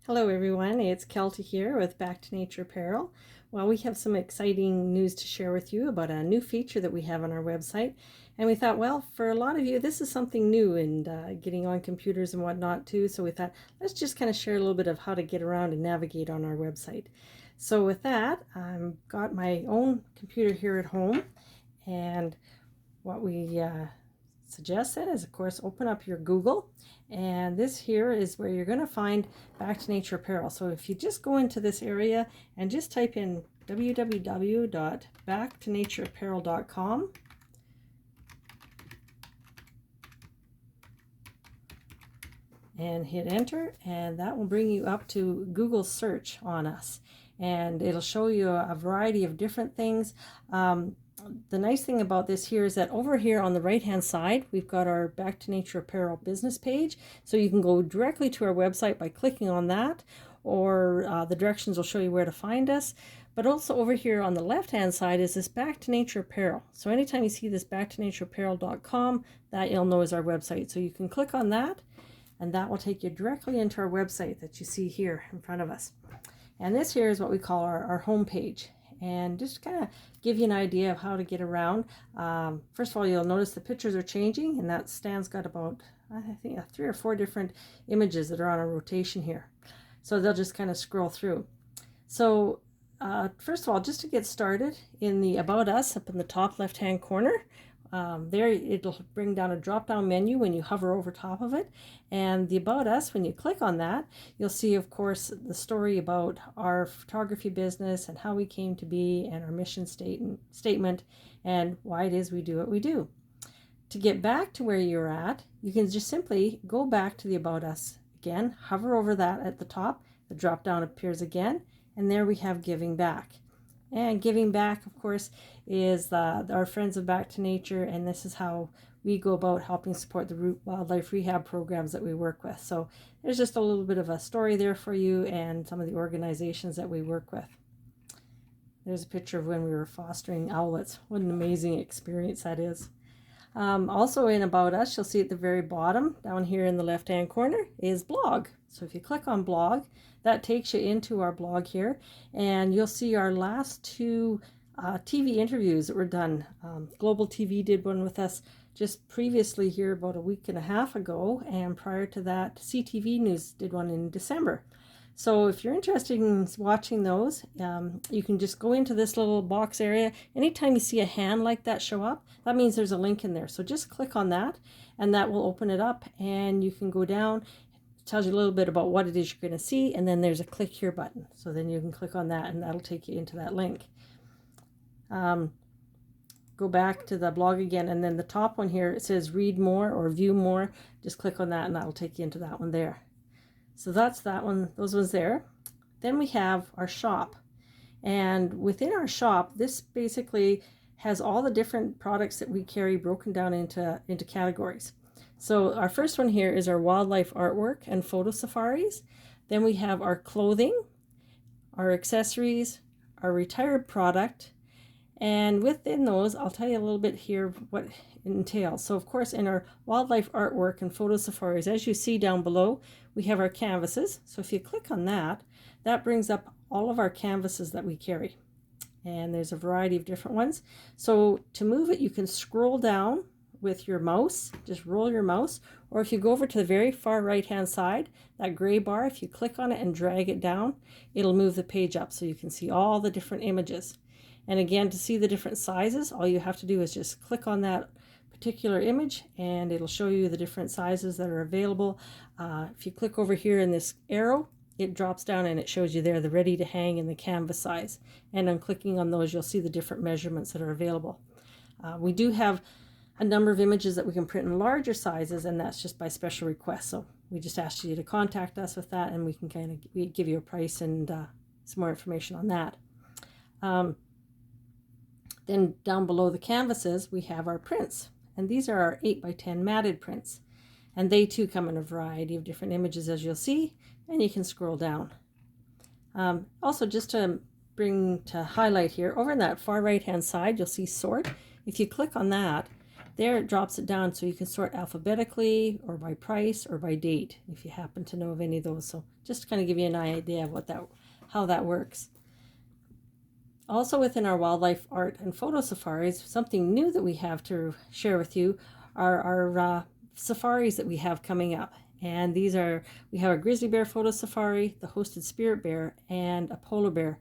Hello everyone, it's Keltie here with Back to Nature Apparel. Well, we have some exciting news to share with you about a new feature that we have on our website. And we thought, well, for a lot of you, this is something new and getting on computers and whatnot too. So we thought, let's just kind of share a little bit of how to get around and navigate on our website. So with that, I've got my own computer here at home. And what we suggest then is, of course, open up your Google, and this here is where you're going to find Back to Nature Apparel. So if you just go into this area and just type in www.backtonatureapparel.com, and hit enter, and that will bring you up to Google search on us, and it'll show you a variety of different things. The nice thing about this here is that over here on the right hand side we've got our Back to Nature Apparel business page, so you can go directly to our website by clicking on that, or the directions will show you where to find us. But also over here on the left hand side is this Back to Nature Apparel. So anytime you see this backtonatureapparel.com, that you'll know is our website, so you can click on that and that will take you directly into our website that you see here in front of us. And this here is what we call our home page. And just kind of give you an idea of how to get around. First of all, you'll notice the pictures are changing, and that stand's got about, I think, 3 or 4 different images that are on a rotation here. So they'll just kind of scroll through. So first of all, just to get started, in the About Us up in the top left hand corner, there it'll bring down a drop down menu when you hover over top of it, and the About Us, when you click on that, you'll see, of course, the story about our photography business and how we came to be, and our mission statement, and why it is we do what we do. To get back to where you're at, you can just simply go back to the About Us again, hover over that at the top, the drop down appears again, and there we have Giving Back. And giving back, of course, is our Friends of Back to Nature, and this is how we go about helping support the wildlife rehab programs that we work with. So there's just a little bit of a story there for you and some of the organizations that we work with. There's a picture of when we were fostering owlets. What an amazing experience that is. Also in About Us, you'll see at the very bottom, down here in the left-hand corner, is Blog. So if you click on Blog, that takes you into our blog here, and you'll see our last 2 TV interviews that were done. Global TV did one with us just previously here about a week and a half ago, and prior to that, CTV News did one in December. So if you're interested in watching those, you can just go into this little box area. Anytime you see a hand like that show up, that means there's a link in there. So just click on that, and that will open it up, and you can go down. It tells you a little bit about what it is you're going to see, and then there's a click here button. So then you can click on that, and that'll take you into that link. Go back to the blog again, and then the top one here, it says read more or view more. Just click on that, and that'll take you into that one there. So that's that one, those ones there. Then we have our shop, and within our shop, this basically has all the different products that we carry broken down into categories. So our first one here is our wildlife artwork and photo safaris. Then we have our clothing, our accessories, our retired product, and within those, I'll tell you a little bit here what it entails. So of course, in our wildlife artwork and photo safaris, as you see down below, we have our canvases. So if you click on that, that brings up all of our canvases that we carry. And there's a variety of different ones. So to move it, you can scroll down with your mouse, just roll your mouse, or if you go over to the very far right hand side, that gray bar, if you click on it and drag it down, it'll move the page up so you can see all the different images. And again, to see the different sizes, all you have to do is just click on that particular image, and it'll show you the different sizes that are available. If you click over here in this arrow, it drops down and it shows you there the ready to hang and the canvas size. And on clicking on those, you'll see the different measurements that are available. We do have a number of images that we can print in larger sizes, and that's just by special request. So we just ask you to contact us with that, and we can kind of give you a price and some more information on that. Then down below the canvases, we have our prints, and these are our 8x10 matted prints, and they too come in a variety of different images, as you'll see, and you can scroll down. Also, just to highlight here, over in that far right hand side, you'll see sort. If you click on that, there it drops it down so you can sort alphabetically or by price or by date if you happen to know of any of those. So just to kind of give you an idea of how that works. Also within our wildlife art and photo safaris, something new that we have to share with you are our safaris that we have coming up. And we have a grizzly bear photo safari, the hosted spirit bear, and a polar bear.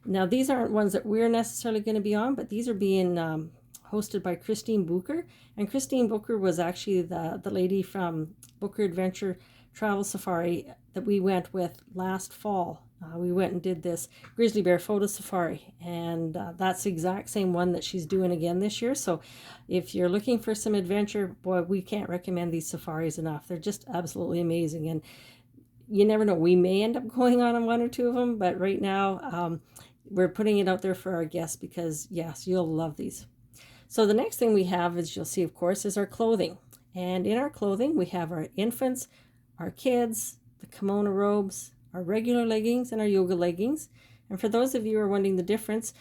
Now these aren't ones that we're necessarily going to be on, but these are being hosted by Christine Booker. And Christine Booker was actually the lady from Booker Adventure Travel Safari that we went with last fall. We went and did this grizzly bear photo safari, and that's the exact same one that she's doing again this year. So if you're looking for some adventure, boy, we can't recommend these safaris enough. They're just absolutely amazing, and you never know, we may end up going on one or two of them, but right now we're putting it out there for our guests because yes, you'll love these. So the next thing we have, as you'll see, of course, is our clothing. And in our clothing we have our infants, our kids, the kimono robes, our regular leggings, and our yoga leggings. And for those of you who are wondering the difference,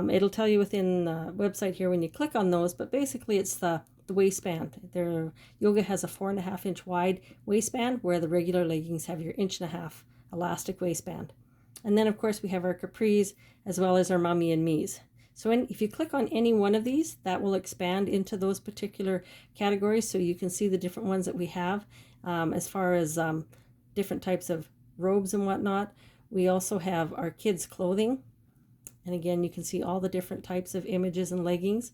it'll tell you within the website here when you click on those, but basically it's the waistband. Their yoga has a 4.5-inch wide waistband, where the regular leggings have your 1.5-inch elastic waistband. And then of course we have our capris as well as our mummy and me's. So if you click on any one of these, that will expand into those particular categories, so you can see the different ones that we have as far as different types of robes and whatnot. We also have our kids clothing, and again you can see all the different types of images and leggings.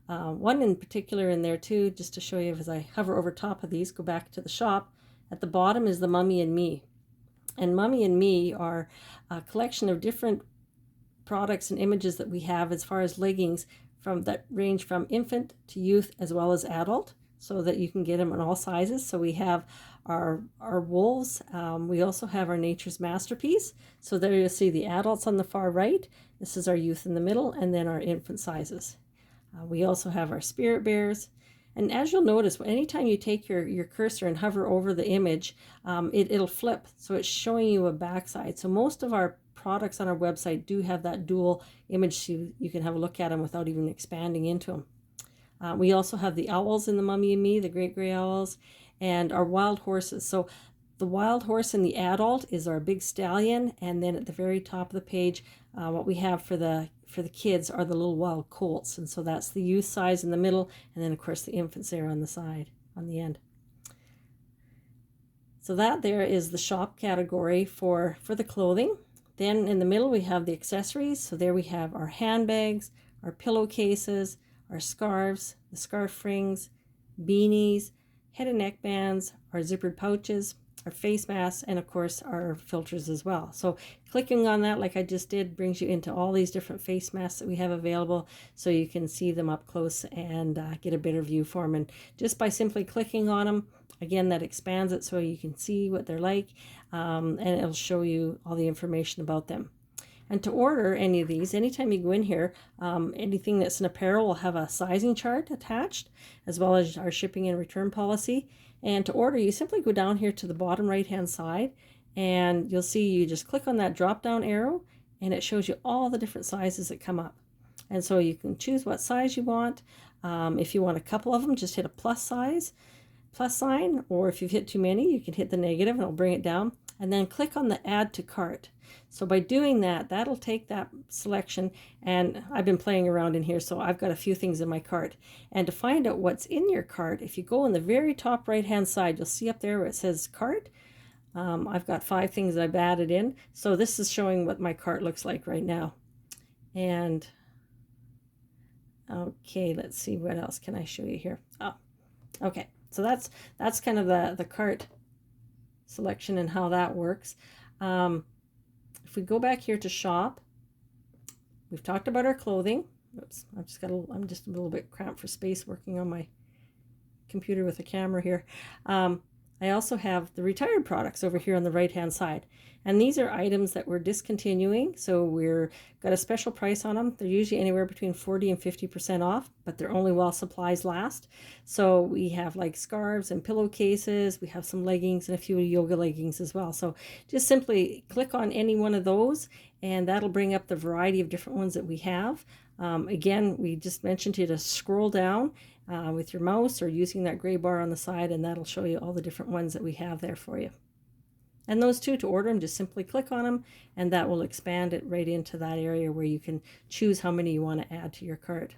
One in particular in there too, just to show you as I hover over top of these, go back to the shop, at the bottom is the Mummy and Me. And Mummy and Me are a collection of different products and images that we have as far as leggings that range from infant to youth as well as adult, so that you can get them in all sizes. So we have our wolves. We also have our Nature's Masterpiece. So there you'll see the adults on the far right. This is our youth in the middle, and then our infant sizes. We also have our spirit bears. And as you'll notice, anytime you take your cursor and hover over the image, it'll flip. So it's showing you a backside. So most of our products on our website do have that dual image, so you can have a look at them without even expanding into them. We also have the owls in the Mummy and Me, the great gray owls, and our wild horses. So the wild horse in the adult is our big stallion, and then at the very top of the page, what we have for the kids are the little wild colts. And so that's the youth size in the middle, and then of course the infants there on the side, on the end. So that there is the shop category for the clothing. Then in the middle we have the accessories. So there we have our handbags, our pillowcases, our scarves, the scarf rings, beanies, head and neck bands, our zippered pouches, our face masks, and of course our filters as well. So clicking on that like I just did brings you into all these different face masks that we have available, so you can see them up close and get a better view for them. And just by simply clicking on them, again, that expands it so you can see what they're like, and it'll show you all the information about them. And to order any of these, anytime you go in here, anything that's an apparel will have a sizing chart attached, as well as our shipping and return policy. And to order, you simply go down here to the bottom right hand side, and you'll see you just click on that drop down arrow, and it shows you all the different sizes that come up. And so you can choose what size you want. If you want a couple of them, just hit a plus sign, or if you've hit too many, you can hit the negative and it'll bring it down, and then click on the add to cart. So by doing that, that'll take that selection, and I've been playing around in here, so I've got a few things in my cart. And to find out what's in your cart, if you go on the very top right hand side, you'll see up there where it says cart. I've got 5 things I've added in, so this is showing what my cart looks like right now. And okay, let's see, what else can I show you here? Oh, okay, so that's kind of the cart selection and how that works. If we go back here to shop, we've talked about our clothing. Oops, I'm just a little bit cramped for space working on my computer with a camera here. I also have the retired products over here on the right hand side, and these are items that we're discontinuing, so we're got a special price on them. They're usually anywhere between 40 and 50% off, but they're only while supplies last. So we have like scarves and pillowcases, we have some leggings and a few yoga leggings as well. So just simply click on any one of those, and that'll bring up the variety of different ones that we have. Again, we just mentioned to you to scroll down, with your mouse or using that gray bar on the side, and that'll show you all the different ones that we have there for you. And those two, to order them, just simply click on them, and that will expand it right into that area where you can choose how many you want to add to your cart.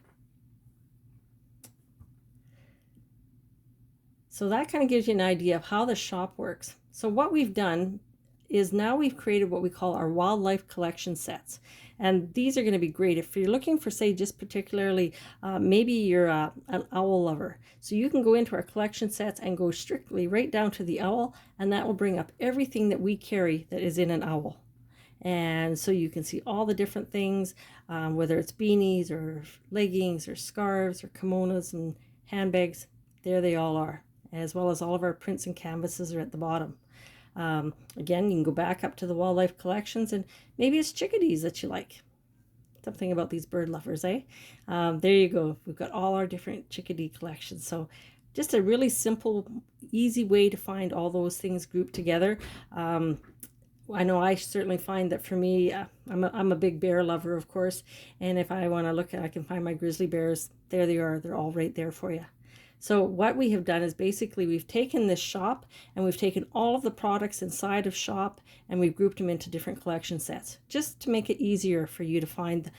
So that kind of gives you an idea of how the shop works. So what we've done is now we've created what we call our wildlife collection sets. And these are going to be great if you're looking for, say, just particularly, maybe you're an owl lover. So you can go into our collection sets and go strictly right down to the owl, and that will bring up everything that we carry that is in an owl. And so you can see all the different things, whether it's beanies or leggings or scarves or kimonos and handbags. There they all are, as well as all of our prints and canvases are at the bottom. Again, you can go back up to the wildlife collections, and maybe it's chickadees that you like. Something about these bird lovers, eh? There you go. We've got all our different chickadee collections. So just a really simple, easy way to find all those things grouped together. I know I certainly find that for me, I'm a big bear lover, of course. And if I want to look, I can find my grizzly bears. There they are. They're all right there for you. So what we have done is basically we've taken this shop and we've taken all of the products inside of shop and we've grouped them into different collection sets, just to make it easier for you to find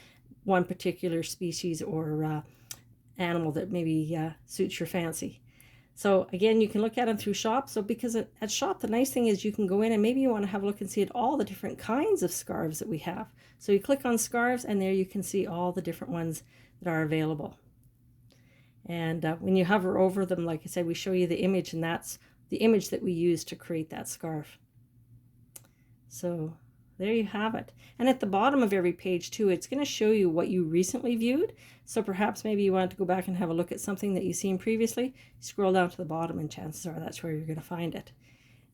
one particular species or animal that maybe suits your fancy. So again, you can look at them through shop. So because at shop, the nice thing is you can go in and maybe you want to have a look and see at all the different kinds of scarves that we have. So you click on scarves and there you can see all the different ones that are available. And when you hover over them, like I said, we show you the image, and that's the image that we use to create that scarf. So there you have it. And at the bottom of every page too, it's going to show you what you recently viewed. So perhaps maybe you want to go back and have a look at something that you've seen previously. Scroll down to the bottom and chances are that's where you're going to find it.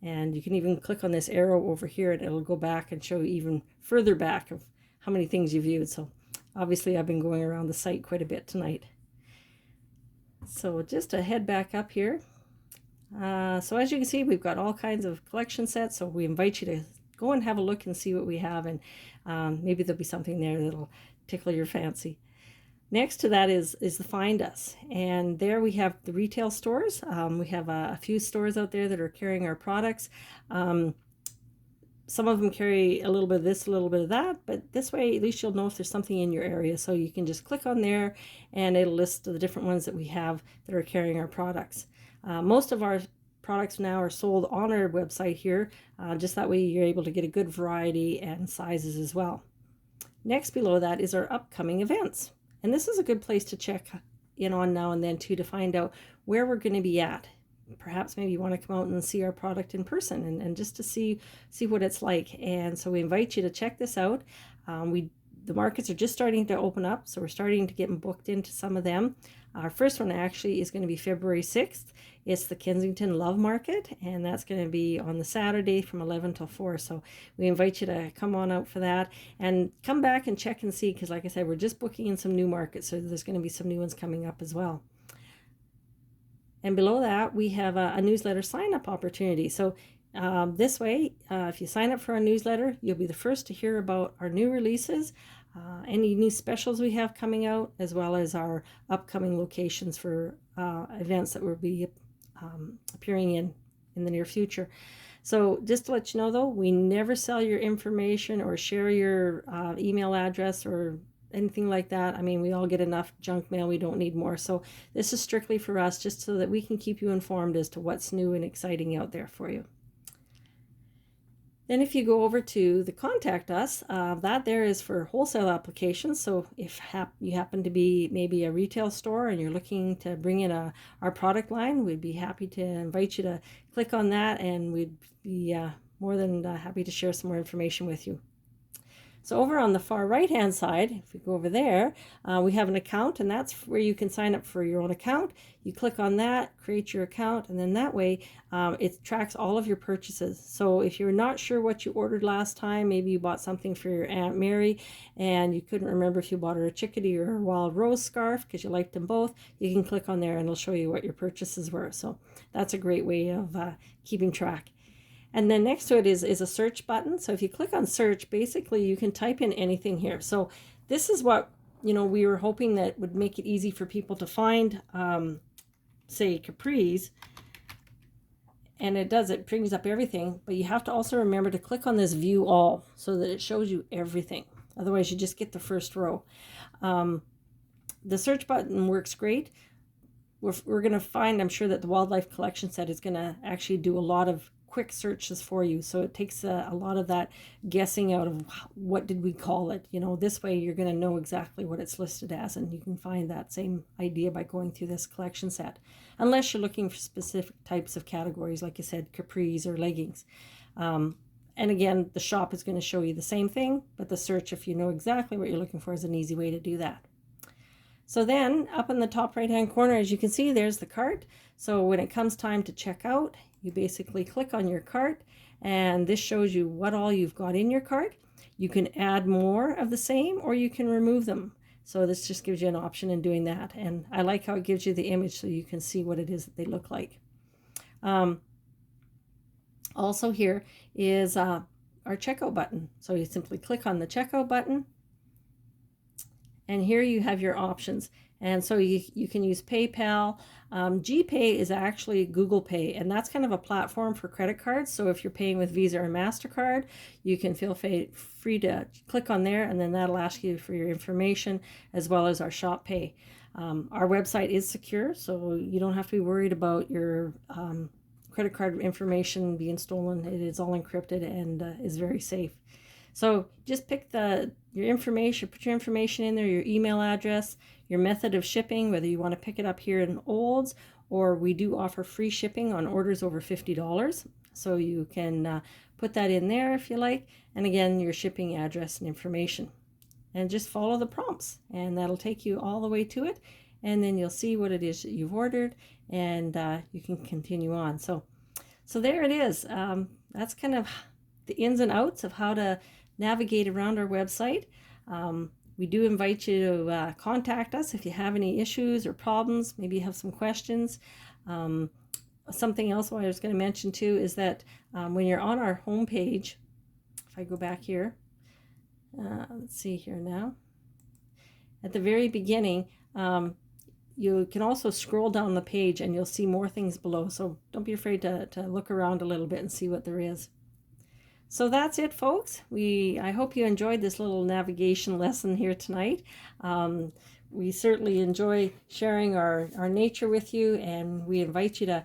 And you can even click on this arrow over here and it'll go back and show you even further back of how many things you viewed. So obviously I've been going around the site quite a bit tonight. So just to head back up here. So as you can see, we've got all kinds of collection sets. So we invite you to go and have a look and see what we have. And maybe there'll be something there that'll tickle your fancy. Next to that is the Find Us. And there we have the retail stores. We have a few stores out there that are carrying our products. Some of them carry a little bit of this, a little bit of that, but this way at least you'll know if there's something in your area. So you can just click on there and it'll list the different ones that we have that are carrying our products. Most of our products now are sold on our website here, just that way you're able to get a good variety and sizes as well. Next below that is our upcoming events. And this is a good place to check in on now and then too, to find out where we're going to be at. Perhaps maybe you want to come out and see our product in person and just to see what it's like. And so we invite you to check this out. The markets are just starting to open up, so we're starting to get them booked into some of them. Our first one actually is going to be February 6th. It's the Kensington Love Market, and that's going to be on the Saturday from 11 till 4. So we invite you to come on out for that and come back and check and see, because like I said, we're just booking in some new markets, so there's going to be some new ones coming up as well. And below that, we have a newsletter sign-up opportunity. So this way, if you sign up for our newsletter, you'll be the first to hear about our new releases, any new specials we have coming out, as well as our upcoming locations for events that will be appearing in the near future. So just to let you know, though, we never sell your information or share your email address or anything like that. I mean, we all get enough junk mail. We don't need more. So this is strictly for us, just so that we can keep you informed as to what's new and exciting out there for you. Then if you go over to the Contact Us, that there is for wholesale applications. So if you happen to be maybe a retail store and you're looking to bring in our product line, we'd be happy to invite you to click on that, and we'd be more than happy to share some more information with you. So over on the far right hand side, if we go over there, we have an account, and that's where you can sign up for your own account. You click on that, create your account, and then that way it tracks all of your purchases. So if you're not sure what you ordered last time, maybe you bought something for your Aunt Mary and you couldn't remember if you bought her a chickadee or a wild rose scarf because you liked them both, you can click on there and it'll show you what your purchases were. So that's a great way of keeping track. And then next to it is a search button. So if you click on search, basically you can type in anything here. So this is what we were hoping that would make it easy for people to find, say, capris. And it does, it brings up everything, but you have to also remember to click on this view all so that it shows you everything. Otherwise you just get the first row. The search button works great. We're going to find, I'm sure, that the wildlife collection set is going to actually do a lot of quick searches for you, so it takes a lot of that guessing out of what did we call it. This way you're going to know exactly what it's listed as, and you can find that same idea by going through this collection set, unless you're looking for specific types of categories, like I said, capris or leggings. And again, the shop is going to show you the same thing, but the search, if you know exactly what you're looking for, is an easy way to do that. So then up in the top right hand corner, as you can see, there's the cart. So when it comes time to check out, you basically click on your cart, and this shows you what all you've got in your cart. You can add more of the same, or you can remove them. So this just gives you an option in doing that. And I like how it gives you the image so you can see what it is that they look like. Also here is our checkout button. So you simply click on the checkout button, and here you have your options. And so you can use PayPal. GPay is actually Google Pay, and that's kind of a platform for credit cards. So if you're paying with Visa or MasterCard, you can feel free to click on there, and then that'll ask you for your information as well as our shop pay. Our website is secure, so you don't have to be worried about your credit card information being stolen. It is all encrypted and is very safe. So just pick your information, put your information in there, your email address, your method of shipping, whether you want to pick it up here in Olds, or we do offer free shipping on orders over $50. So you can put that in there if you like. And again, your shipping address and information. And just follow the prompts, and that'll take you all the way to it. And then you'll see what it is that you've ordered, and you can continue on. So there it is. That's kind of the ins and outs of how to navigate around our website. We do invite you to contact us if you have any issues or problems. Maybe you have some questions. Something else I was going to mention too is that when you're on our home page, if I go back here, let's see here now, at the very beginning, you can also scroll down the page and you'll see more things below. So don't be afraid to look around a little bit and see what there is. So that's it, folks. I hope you enjoyed this little navigation lesson here tonight. We certainly enjoy sharing our nature with you, and we invite you to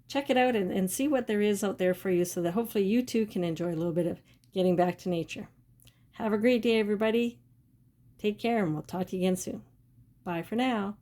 check it out and see what there is out there for you, so that hopefully you too can enjoy a little bit of getting back to nature. Have a great day, everybody. Take care, and we'll talk to you again soon. Bye for now.